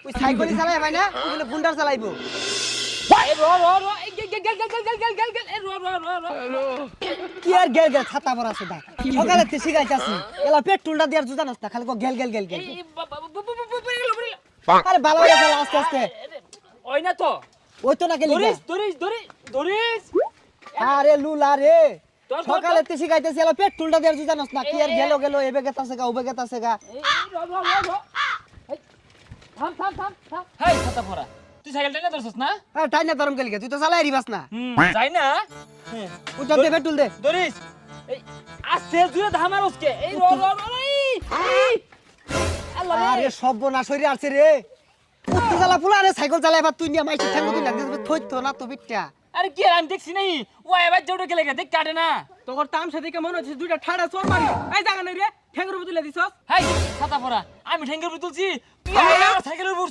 ওই সাইকেলই চালায় ভাই না ওগুলো বুলডার চালাইবো কি আর গেল গেল ছাতা পরা আছে দা সকালে তে শিখাইতাছি এলা পেট্রোলটা দেয়ার জুতা নষ্ট খালি কো গেল গেল গেল গেল আরে ভালো হয়ে গেল আস্তে আস্তে ওই না তো ওই তো না গেলি দরিস আরে লুলা রে সকালে তে শিখাইতাছি এলা পেট্রোলটা দেয়ার জুতা নষ্ট কি আর গেল গেল এবে গেতাছে গা ওবে গেতাছে গা থাম হেই ছাতা পরা তুই সাইকেল টাইনা ধরছস না আরে টাইনা তরম গেল তুই তো চালাই রিবাস না যাই না উঠা দে পেট্রোল দে দরিস এই আস্তে জুরে ধামার ওসকে এই আল্লাহ আরে সর্বনাশ হইরে আছে রে উত্তে জ্বালা ফুলা রে সাইকেল চালাইবা তুই নিয়া মাইছে ঠ্যাঙ্গো তুই লাগতে থইতো না তো বিটটা আরে কি আমি দেখছি নাই ও এবার জোড়ে গেলে দেখ কাটে না তোর তামসা দেখে মনে হচ্ছে দুইটা ঠাড়া চোর মারি এই জায়গা নাই রে ঠ্যাঙ্গের উপর তুলে দিছস হাই ছাতা পরা আমি ঠ্যাঙ্গের উপর তুলছি তুই আমার সাইকেলের উপর